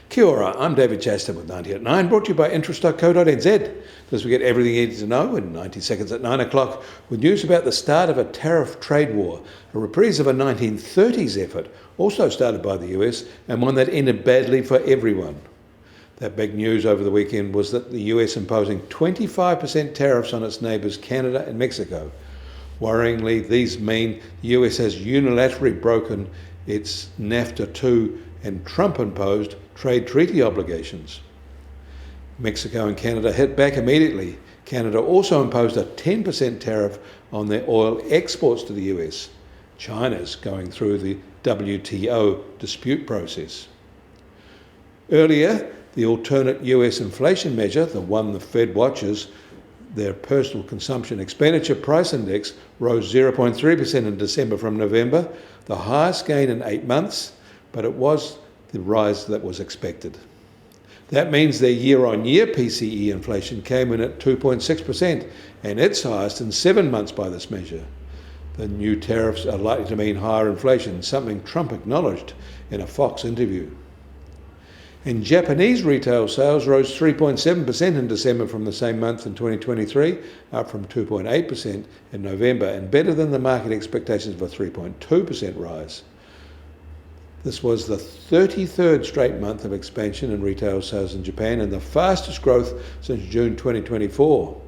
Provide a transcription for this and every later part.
Kia ora, I'm David Chaston with 90 at 9, brought to you by interest.co.nz. As we get everything you need to know in 90 seconds at 9 o'clock, with news about the start of a tariff trade war, a reprise of a 1930s effort, also started by the US, and one that ended badly for everyone. That big news over the weekend was that the US imposing 25% tariffs on its neighbours Canada and Mexico. Worryingly, these mean the US has unilaterally broken its NAFTA 2 and Trump-imposed trade treaty obligations. Mexico and Canada hit back immediately. Canada also imposed a 10% tariff on their oil exports to the US. China's going through the WTO dispute process. Earlier, the alternate US inflation measure, the one the Fed watches, their personal consumption expenditure price index, rose 0.3% in December from November, the highest gain in 8 months, but it was the rise that was expected. That means their year-on-year PCE inflation came in at 2.6%, and its highest in 7 months by this measure. The new tariffs are likely to mean higher inflation, something Trump acknowledged in a Fox interview. And Japanese retail sales rose 3.7% in December from the same month in 2023, up from 2.8% in November, and better than the market expectations of a 3.2% rise. This was the 33rd straight month of expansion in retail sales in Japan and the fastest growth since June 2024.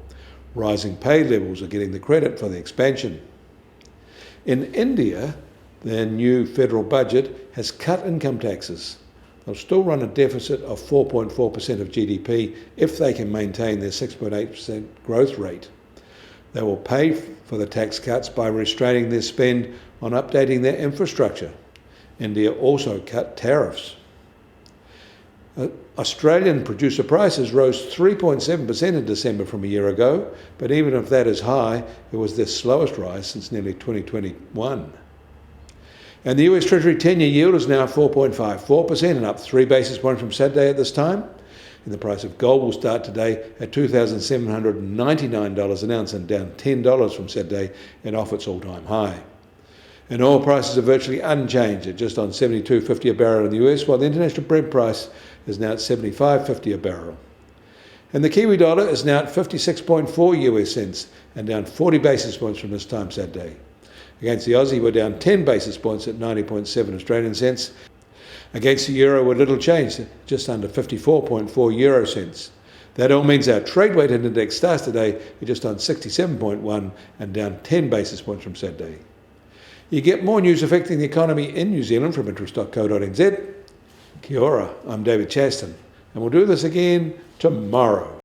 Rising pay levels are getting the credit for the expansion. In India, their new federal budget has cut income taxes. They'll still run a deficit of 4.4% of GDP if they can maintain their 6.8% growth rate. They will pay for the tax cuts by restraining their spend on updating their infrastructure. India also cut tariffs. Australian producer prices rose 3.7% in December from a year ago, but even if that is high, it was their slowest rise since nearly 2021. And the US Treasury 10-year yield is now 4.54% and up 3 basis points from Saturday at this time. And the price of gold will start today at $2,799 an ounce and down $10 from Saturday and off its all-time high. And oil prices are virtually unchanged at just on $72.50 a barrel in the US, while the international Brent price is now at $75.50 a barrel. And the Kiwi dollar is now at 56.4 US cents and down 40 basis points from this time Saturday. Against the Aussie, we're down 10 basis points at 90.7 Australian cents. Against the euro, we're little changed, just under 54.4 euro cents. That all means our trade weight index starts today at just on 67.1 and down 10 basis points from Saturday. You get more news affecting the economy in New Zealand from interest.co.nz. Kia ora, I'm David Chaston, and we'll do this again tomorrow.